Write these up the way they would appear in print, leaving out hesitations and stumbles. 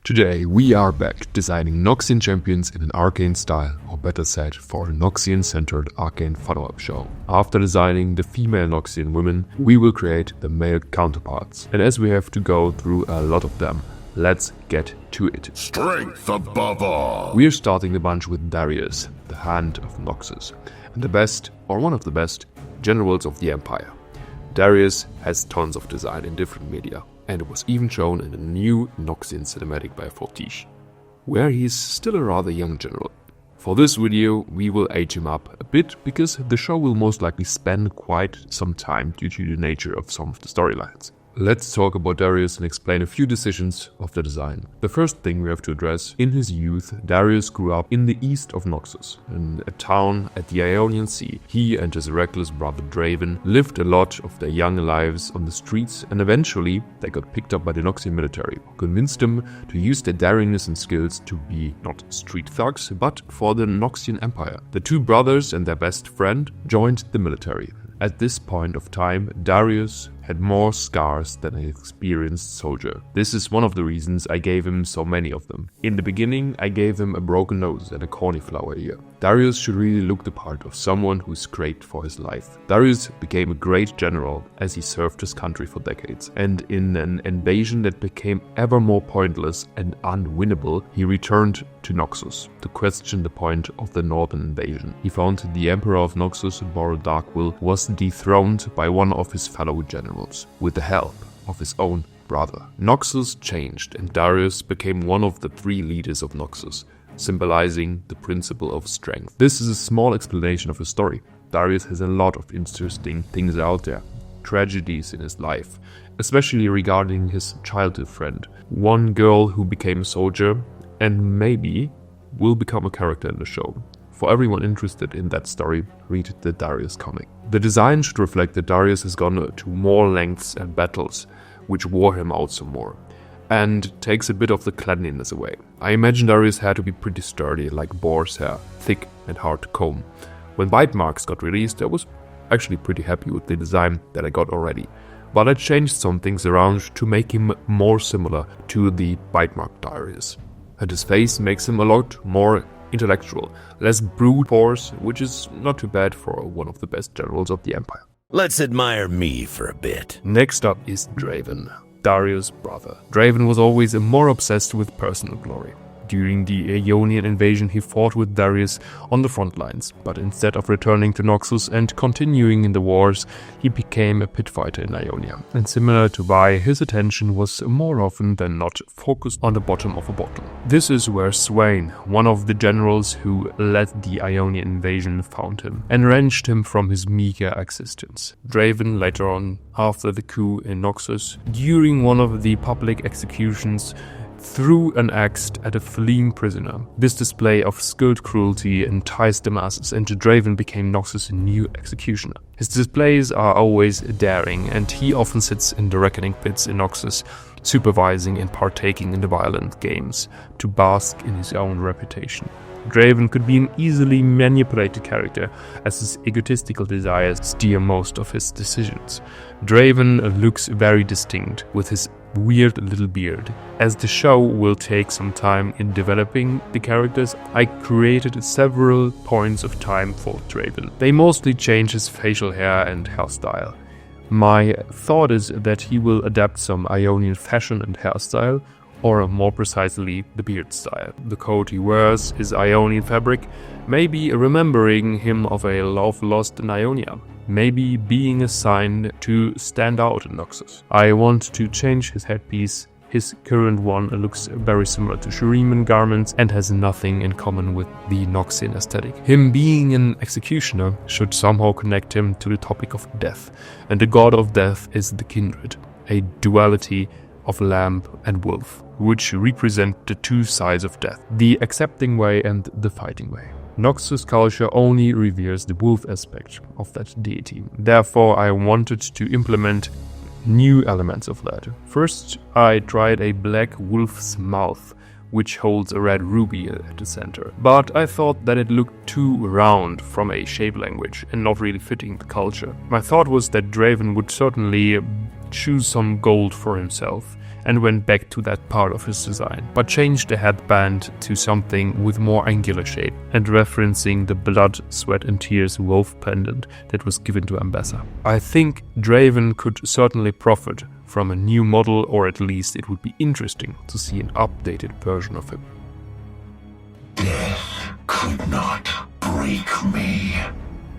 Today we are back designing Noxian champions in an Arcane style, or better said, for a Noxian-centered Arcane follow-up show. After designing the female Noxian women, we will create the male counterparts. And as we have to go through a lot of them, let's get to it. Strength above all! We are starting the bunch with Darius, the Hand of Noxus, and the best, or one of the best, generals of the Empire. Darius has tons of design in different media, and it was even shown in a new Noxian cinematic by Fortiche, where he is still a rather young general. For this video we will age him up a bit, because the show will most likely spend quite some time due to the nature of some of the storylines. Let's talk about Darius and explain a few decisions of the design. The first thing we have to address: in his youth, Darius grew up in the east of Noxus, in a town at the Ionian Sea. He and his reckless brother Draven lived a lot of their young lives on the streets, and eventually they got picked up by the Noxian military, who convinced them to use their daringness and skills to be not street thugs, but for the Noxian Empire. The two brothers and their best friend joined the military. At this point of time, Darius had more scars than an experienced soldier. This is one of the reasons I gave him so many of them. In the beginning, I gave him a broken nose and a cauliflower ear. Darius should really look the part of someone who scraped for his life. Darius became a great general as he served his country for decades, and in an invasion that became ever more pointless and unwinnable, he returned to Noxus to question the point of the northern invasion. He found the Emperor of Noxus, Boral Darkwill, was dethroned by one of his fellow generals, with the help of his own brother. Noxus changed, and Darius became one of the three leaders of Noxus, symbolizing the principle of strength. This is a small explanation of his story. Darius has a lot of interesting things out there, tragedies in his life, especially regarding his childhood friend, one girl who became a soldier and maybe will become a character in the show. For everyone interested in that story, read the Darius comic. The design should reflect that Darius has gone to more lengths and battles, which wore him out some more, and takes a bit of the cleanliness away. I imagine Darius' hair to be pretty sturdy, like boar's hair, thick and hard to comb. When bite marks got released, I was actually pretty happy with the design that I got already, but I changed some things around to make him more similar to the bite mark Darius. And his face makes him a lot more intellectual, less brute force, which is not too bad for one of the best generals of the Empire. Let's admire me for a bit. Next up is Draven, Darius' brother. Draven was always more obsessed with personal glory. During the Ionian invasion, he fought with Darius on the front lines, but instead of returning to Noxus and continuing in the wars, he became a pit fighter in Ionia. And similar to Vi, his attention was more often than not focused on the bottom of a bottle. This is where Swain, one of the generals who led the Ionian invasion, found him and wrenched him from his meager existence. Draven later on, after the coup in Noxus, during one of the public executions, threw an axe at a fleeing prisoner. This display of skilled cruelty enticed the masses, and Draven became Noxus' new executioner. His displays are always daring, and he often sits in the reckoning pits in Noxus, supervising and partaking in the violent games, to bask in his own reputation. Draven could be an easily manipulated character, as his egotistical desires steer most of his decisions. Draven looks very distinct, with his weird little beard. As the show will take some time in developing the characters, I created several points of time for Draven. They mostly change his facial hair and hairstyle. My thought is that he will adapt some Ionian fashion and hairstyle, or more precisely, the beard style. The coat he wears is Ionian fabric, maybe remembering him of a love lost in Ionia, maybe being a sign to stand out in Noxus. I want to change his headpiece. His current one looks very similar to Shuriman garments and has nothing in common with the Noxian aesthetic. Him being an executioner should somehow connect him to the topic of death, and the god of death is the Kindred, a duality of lamb and wolf, which represent the two sides of death, the accepting way and the fighting way. Noxus culture only reveres the wolf aspect of that deity. Therefore, I wanted to implement new elements of that. First, I tried a black wolf's mouth, which holds a red ruby at the center. But I thought that it looked too round from a shape language and not really fitting the culture. My thought was that Draven would certainly choose some gold for himself, and went back to that part of his design, but changed the headband to something with more angular shape and referencing the blood, sweat and tears wolf pendant that was given to Ambassa. I think Draven could certainly profit from a new model, or at least it would be interesting to see an updated version of him. Death could not break me.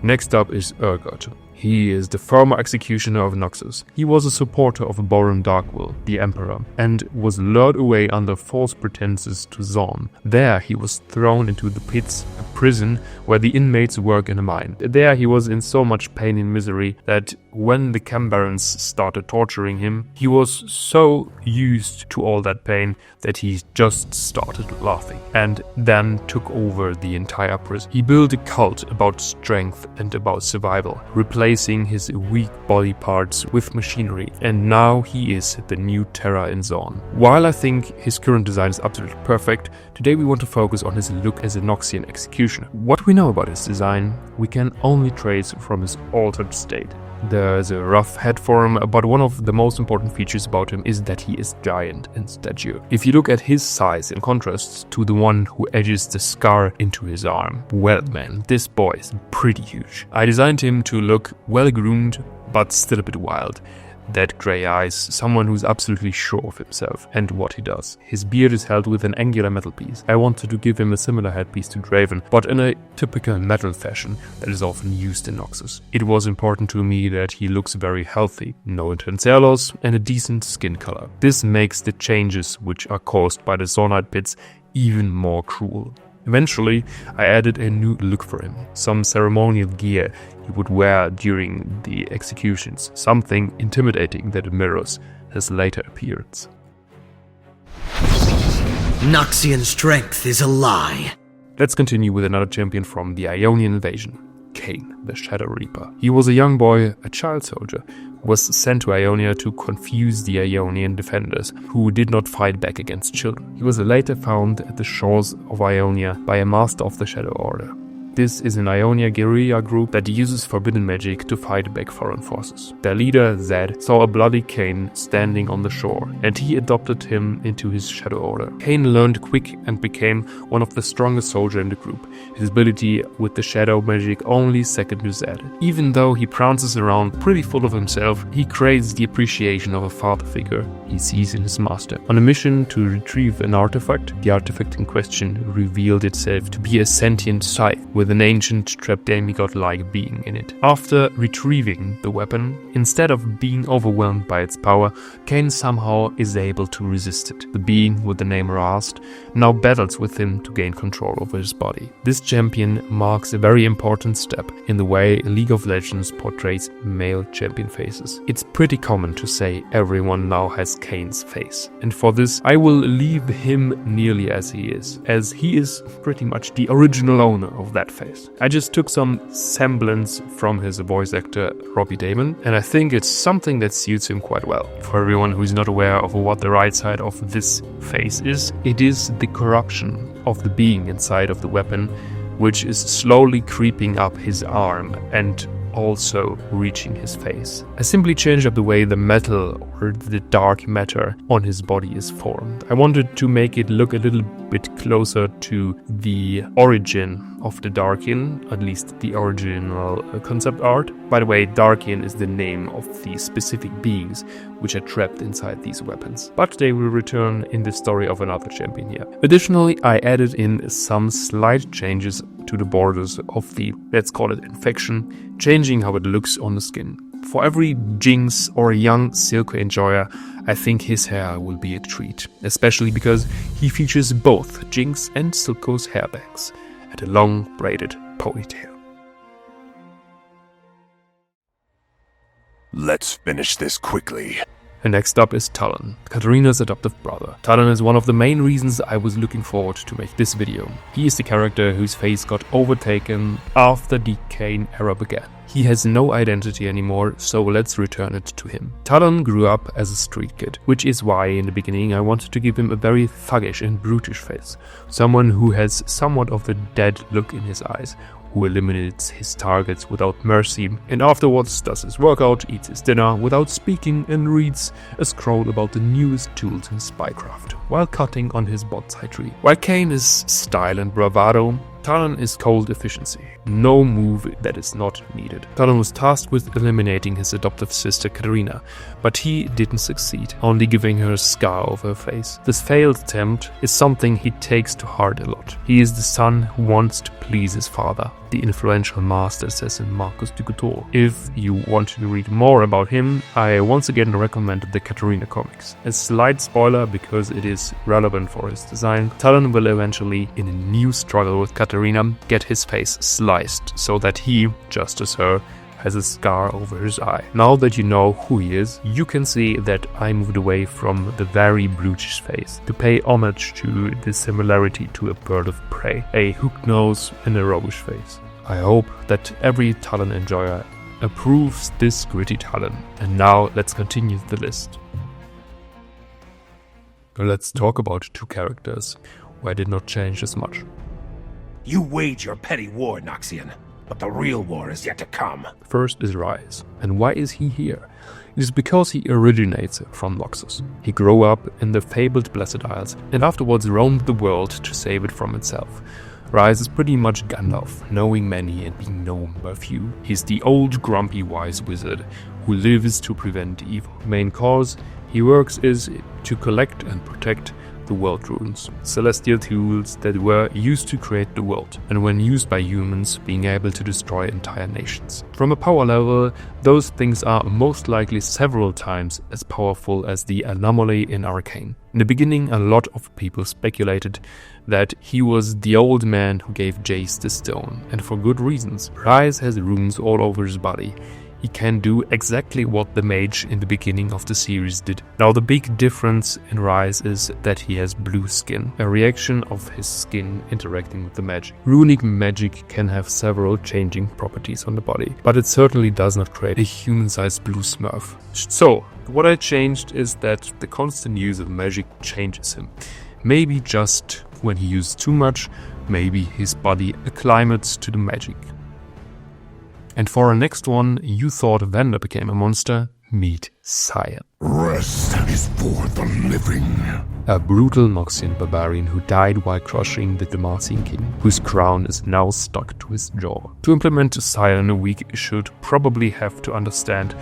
Next up is Urgot. He is the former executioner of Noxus. He was a supporter of Boron Darkwill, the Emperor, and was lured away under false pretenses to Sion. There he was thrown into the pits, a prison where the inmates work in a mine. There he was in so much pain and misery that when the Cambarans started torturing him, he was so used to all that pain that he just started laughing and then took over the entire prison. He built a cult about strength and about survival, replacing his weak body parts with machinery, and now he is the new Terra in Sion. While I think his current design is absolutely perfect, today we want to focus on his look as a Noxian executioner. What we know about his design, we can only trace from his altered state. There's a rough head form, but one of the most important features about him is that he is giant in stature. If you look at his size in contrast to the one who edges the scar into his arm, well man, this boy is pretty huge. I designed him to look well groomed, but still a bit wild. That grey eyes, someone who's absolutely sure of himself and what he does. His beard is held with an angular metal piece. I wanted to give him a similar headpiece to Draven, but in a typical metal fashion that is often used in Noxus. It was important to me that he looks very healthy, no intense hair loss and a decent skin color. This makes the changes which are caused by the Zonite pits even more cruel. Eventually, I added a new look for him, some ceremonial gear he would wear during the executions, something intimidating that mirrors his later appearance. Noxian strength is a lie. Let's continue with another champion from the Ionian invasion, Kayn, the Shadow Reaper. He was a young boy, a child soldier, who was sent to Ionia to confuse the Ionian defenders, who did not fight back against children. He was later found at the shores of Ionia by a master of the Shadow Order. This is an Ionia guerrilla group that uses forbidden magic to fight back foreign forces. Their leader, Zed, saw a bloody Kayn standing on the shore, and he adopted him into his Shadow Order. Kayn learned quick and became one of the strongest soldiers in the group, his ability with the shadow magic only second to Zed. Even though he prances around pretty full of himself, he craves the appreciation of a father figure he sees in his master. On a mission to retrieve an artifact, the artifact in question revealed itself to be a sentient scythe with an ancient trapped demigod-like being in it. After retrieving the weapon, instead of being overwhelmed by its power, Kayn somehow is able to resist it. The being with the name Rast now battles with him to gain control over his body. This champion marks a very important step in the way League of Legends portrays male champion faces. It's pretty common to say everyone now has Kayn's face, and for this I will leave him nearly as he is pretty much the original owner of that face. I just took some semblance from his voice actor Robbie Damon, and I think it's something that suits him quite well. For everyone who is not aware of what the right side of this face is, it is the corruption of the being inside of the weapon, which is slowly creeping up his arm and also reaching his face. I simply changed up the way the metal or the dark matter on his body is formed. I wanted to make it look a little bit closer to the origin of the Darkin, at least the original concept art. By the way, Darkin is the name of the specific beings which are trapped inside these weapons, but they will return in the story of another champion here. Additionally, I added in some slight changes to the borders of the, let's call it infection, changing how it looks on the skin. For every Jinx or a young Silco enjoyer, I think his hair will be a treat, especially because he features both Jinx and Silco's hairbanks and a long braided ponytail. Let's finish this quickly. And next up is Talon, Katarina's adoptive brother. Talon is one of the main reasons I was looking forward to make this video. He is the character whose face got overtaken after the Kayn era began. He has no identity anymore, so let's return it to him. Talon grew up as a street kid, which is why in the beginning I wanted to give him a very thuggish and brutish face. Someone who has somewhat of the dead look in his eyes, who eliminates his targets without mercy, and afterwards does his workout, eats his dinner without speaking, and reads a scroll about the newest tools in spycraft, while cutting on his bonsai tree. While Kayn is style and bravado, Talon is cold efficiency. No move that is not needed. Talon was tasked with eliminating his adoptive sister Katarina, but he didn't succeed, only giving her a scar over her face. This failed attempt is something he takes to heart a lot. He is the son who wants to please his father, the influential master says in Marcus de Couture. If you want to read more about him, I once again recommend the Katarina comics. A slight spoiler because it is relevant for his design, Talon will eventually, in a new struggle with Katarina, get his face sliced so that he, just as her, has a scar over his eye. Now that you know who he is, you can see that I moved away from the very brutish face to pay homage to the similarity to a bird of prey, a hooked nose and a roguish face. I hope that every Talon enjoyer approves this gritty Talon. And now let's continue the list. Let's talk about two characters where I did not change as much. You wage your petty war, Noxian, but the real war is yet to come. First is Ryze. And why is he here? It is because he originates from Noxus. He grew up in the fabled Blessed Isles and afterwards roamed the world to save it from itself. Ryze is pretty much Gandalf, knowing many and being known by few. He's the old grumpy wise wizard who lives to prevent evil. Main cause he works is to collect and protect the world runes, celestial tools that were used to create the world, and when used by humans, being able to destroy entire nations. From a power level, those things are most likely several times as powerful as the anomaly in Arcane. In the beginning, a lot of people speculated that he was the old man who gave Jace the stone, and for good reasons. Ryze has runes all over his body. He can do exactly what the mage in the beginning of the series did. Now the big difference in Ryze is that he has blue skin, a reaction of his skin interacting with the magic. Runic magic can have several changing properties on the body, but it certainly does not create a human-sized blue smurf. So, what I changed is that the constant use of magic changes him. Maybe just when he uses too much, maybe his body acclimates to the magic. And for our next one, you thought Vander became a monster? Meet Sion. Rest is for the living. A brutal Noxian barbarian who died while crushing the Demacian king, whose crown is now stuck to his jaw. To implement Sion, we should probably have to understand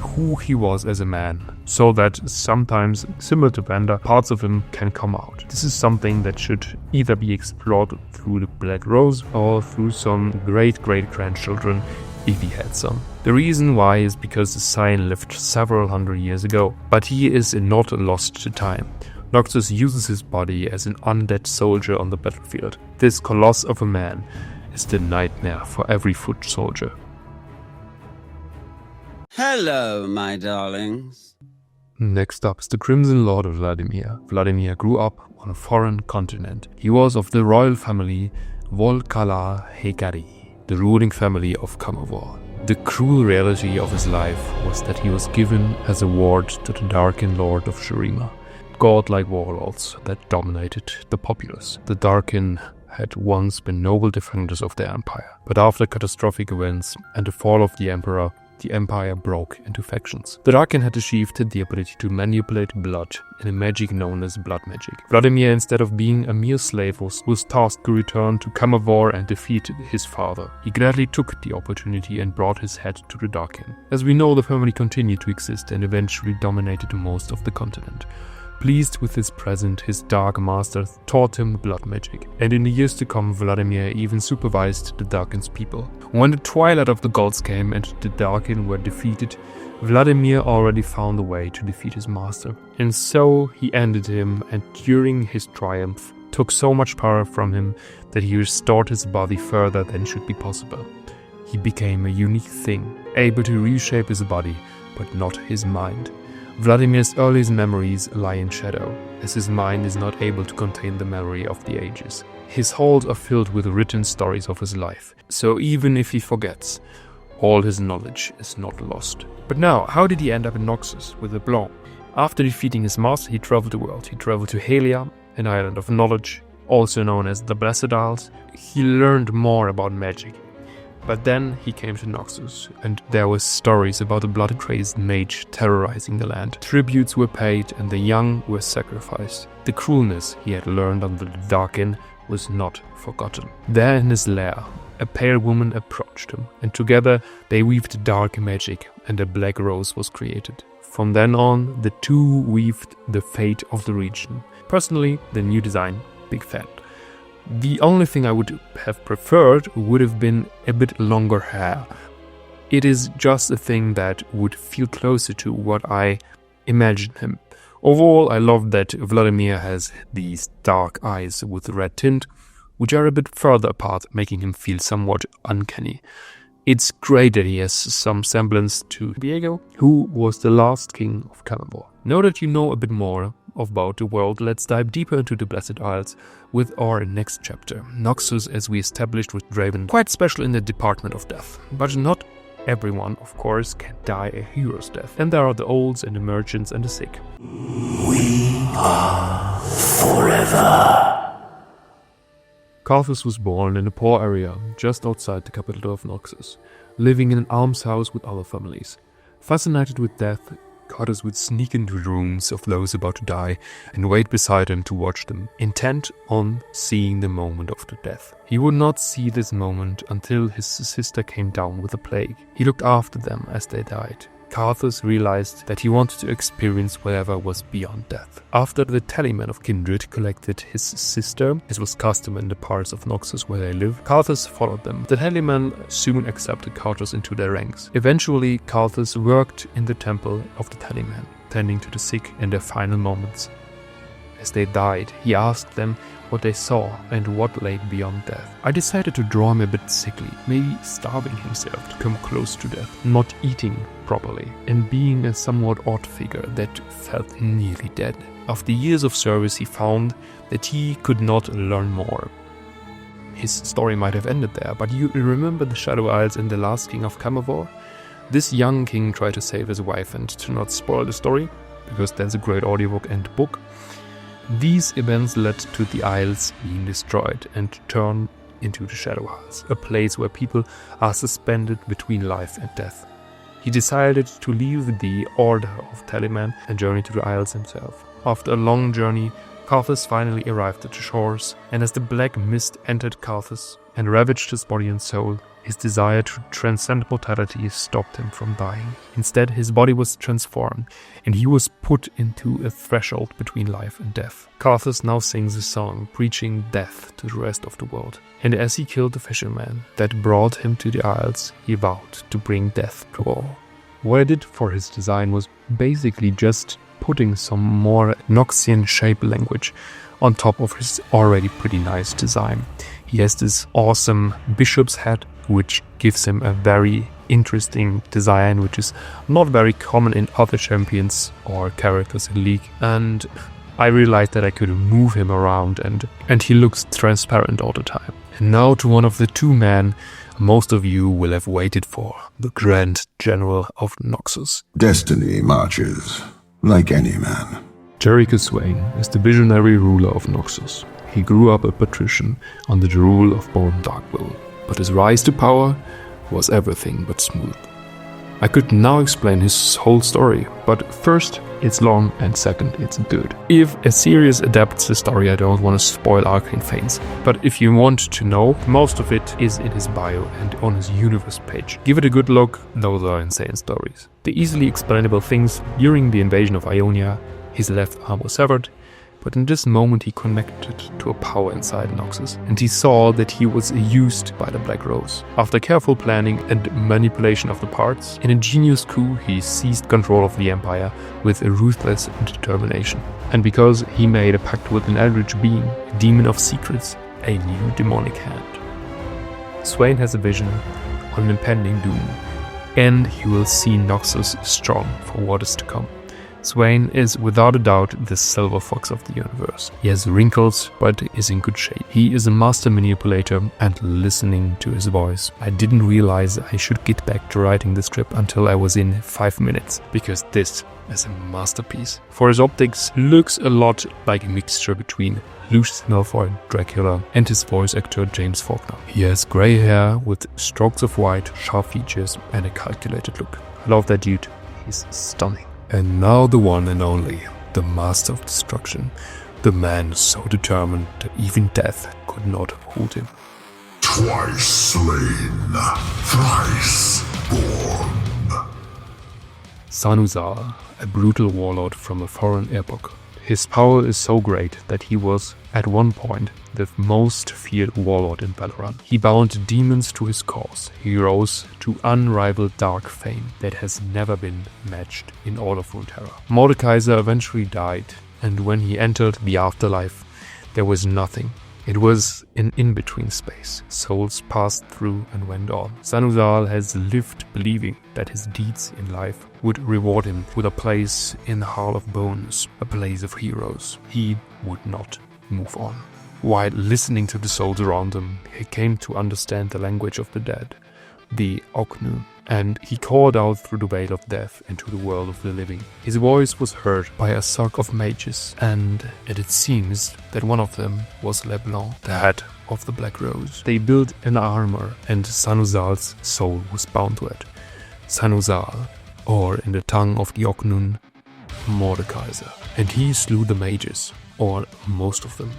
who he was as a man, so that sometimes, similar to Vander, parts of him can come out. This is something that should either be explored through the Black Rose or through some great-great-grandchildren if he had some. The reason why is because the Sion lived several hundred years ago, but he is not lost to time. Noxus uses his body as an undead soldier on the battlefield. This coloss of a man is the nightmare for every foot soldier. Hello, my darlings. Next up is the Crimson Lord of Vladimir. Vladimir grew up on a foreign continent. He was of the royal family Volkala-Hekari, the ruling family of Kamavor. The cruel reality of his life was that he was given as a ward to the Darkin Lord of Shurima, godlike warlords that dominated the populace. The Darkin had once been noble defenders of the empire, but after catastrophic events and the fall of the emperor, the empire broke into factions. The Darkin had achieved the ability to manipulate blood in a magic known as blood magic. Vladimir, instead of being a mere slave, was tasked to return to Kamavor and defeat his father. He gladly took the opportunity and brought his head to the Darkin. As we know, the family continued to exist and eventually dominated most of the continent. Pleased with his present, his dark master taught him blood magic, and in the years to come Vladimir even supervised the Darkin's people. When the twilight of the gods came and the Darkin were defeated, Vladimir already found a way to defeat his master. And so he ended him, and during his triumph took so much power from him that he restored his body further than should be possible. He became a unique thing, able to reshape his body, but not his mind. Vladimir's earliest memories lie in shadow, as his mind is not able to contain the memory of the ages. His halls are filled with written stories of his life, so even if he forgets, all his knowledge is not lost. But now, how did he end up in Noxus with a Blanc? After defeating his master, he traveled the world. He traveled to Helia, an island of knowledge, also known as the Blessed Isles. He learned more about magic. But then he came to Noxus, and there were stories about a blood-crazed mage terrorizing the land. Tributes were paid, and the young were sacrificed. The cruelness he had learned under the Darkin was not forgotten. There in his lair, a pale woman approached him, and together they weaved dark magic, and a black rose was created. From then on, the two weaved the fate of the region. Personally, the new design, big fan. The only thing I would have preferred would have been a bit longer hair. It is just a thing that would feel closer to what I imagine him. Overall, I love that Vladimir has these dark eyes with red tint, which are a bit further apart, making him feel somewhat uncanny. It's great that he has some semblance to Viego, who was the last king of Kamen. Now that you know a bit more about the world, let's dive deeper into the Blessed Isles with our next chapter. Noxus, as we established with Draven, quite special in the department of death. But not everyone, of course, can die a hero's death. And there are the olds and the merchants and the sick. We are forever. Karthus was born in a poor area just outside the capital of Noxus, living in an almshouse with other families. Fascinated with death, Karthus would sneak into the rooms of those about to die and wait beside them to watch them, intent on seeing the moment of their death. He would not see this moment until his sister came down with a plague. He looked after them as they died. Karthus realized that he wanted to experience whatever was beyond death. After the Tallyman of Kindred collected his sister, as was custom in the parts of Noxus where they live, Karthus followed them. The Tallyman soon accepted Karthus into their ranks. Eventually, Karthus worked in the temple of the Tallyman, tending to the sick in their final moments. As they died, he asked them what they saw and what lay beyond death. I decided to draw him a bit sickly, maybe starving himself to come close to death, not eating properly, and being a somewhat odd figure that felt nearly dead. After years of service, he found that he could not learn more. His story might have ended there, but you remember the Shadow Isles in The Last King of Kamen? This young king tried to save his wife, and to not spoil the story, because there's a great audiobook and book, these events led to the Isles being destroyed and turned into the Shadow Isles, a place where people are suspended between life and death. He decided to leave the Order of Tallyman and journey to the Isles himself. After a long journey, Karthus finally arrived at the shores, and as the black mist entered Karthus and ravaged his body and soul, his desire to transcend mortality stopped him from dying. Instead, his body was transformed, and he was put into a threshold between life and death. Karthus now sings a song, preaching death to the rest of the world. And as he killed the fisherman that brought him to the Isles, he vowed to bring death to all. What I did for his design was basically just putting some more Noxian shape language on top of his already pretty nice design. He has this awesome bishop's head, which gives him a very interesting design, which is not very common in other champions or characters in League. And I realized that I could move him around and he looks transparent all the time. And now to one of the two men most of you will have waited for, the Grand General of Noxus. Destiny marches, like any man. Swain is the visionary ruler of Noxus. He grew up a patrician under the rule of Baron Darkwill, but his rise to power was everything but smooth. I could now explain his whole story, but first, it's long, and second, it's good. If a series adapts the story, I don't want to spoil Arcane fans, but if you want to know, most of it is in his bio and on his universe page. Give it a good look, those are insane stories. The easily explainable things: during the invasion of Ionia, his left arm was severed, but in this moment he connected to a power inside Noxus, and he saw that he was used by the Black Rose. After careful planning and manipulation of the parts, in a genius coup he seized control of the Empire with a ruthless determination. And because he made a pact with an eldritch being, a demon of secrets, a new demonic hand. Swain has a vision on an impending doom, and he will see Noxus strong for what is to come. Swain is without a doubt the silver fox of the universe. He has wrinkles, but is in good shape. He is a master manipulator, and listening to his voice, I didn't realize I should get back to writing the script until I was in 5 minutes, because this is a masterpiece. For his optics, looks a lot like a mixture between Lucius Malfoy, Dracula, and his voice actor James Faulkner. He has grey hair with strokes of white, sharp features, and a calculated look. I love that dude. He's stunning. And now the one and only, the Master of Destruction, the man so determined that even death could not hold him. Twice slain, thrice born. Sanuzar, a brutal warlord from a foreign epoch. His power is so great that he was, at one point, the most feared warlord in Valorant. He bound demons to his cause. He rose to unrivaled dark fame that has never been matched in all of Runeterra. Mordekaiser eventually died, and when he entered the afterlife, there was nothing. It was an in-between space. Souls passed through and went on. Sanuzar has lived believing that his deeds in life would reward him with a place in the Hall of Bones, a place of heroes. He would not move on. While listening to the souls around him, he came to understand the language of the dead, the Oknu, and he called out through the veil of death into the world of the living. His voice was heard by a cirque of mages, and it seems that one of them was LeBlanc, the head of the Black Rose. They built an armor, and Sanuzar's soul was bound to it. Sanuzar, or in the tongue of the Oknun, Mordekaiser. And he slew the mages, or most of them,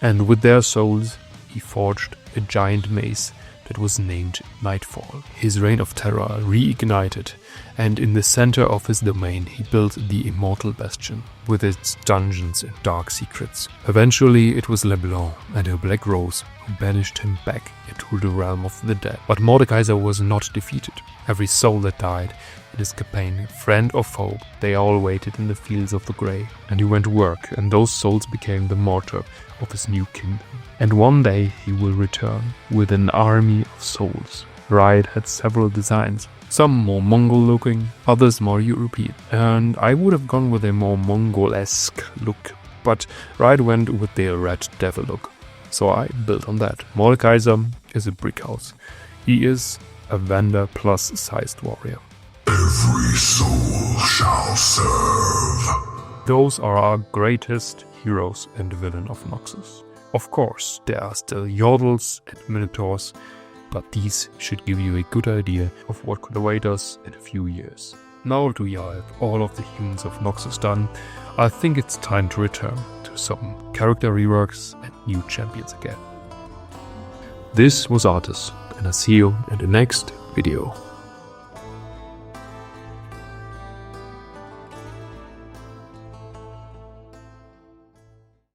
and with their souls he forged a giant mace that was named Nightfall. His reign of terror reignited, and in the center of his domain he built the Immortal Bastion, with its dungeons and dark secrets. Eventually it was LeBlanc and her Black Rose who banished him back into the realm of the dead. But Mordekaiser was not defeated. Every soul that died in his campaign, friend or foe, they all waited in the fields of the grey, and he went to work, and those souls became the mortar of his new kingdom. And one day he will return with an army of souls. Ryze had several designs, some more Mongol looking, others more European, and I would have gone with a more Mongol-esque look, but Ryze went with the Red Devil look, so I built on that. Mordekaiser is a brick house. He is a Vander plus sized warrior. Every soul shall serve. Those are our greatest heroes and villain of Noxus. Of course, there are still Yordles and Minotaurs, but these should give you a good idea of what could await us in a few years. Now that we have all of the humans of Noxus done, I think it's time to return to some character reworks and new champions again. This was Arthis, and I'll see you in the next video.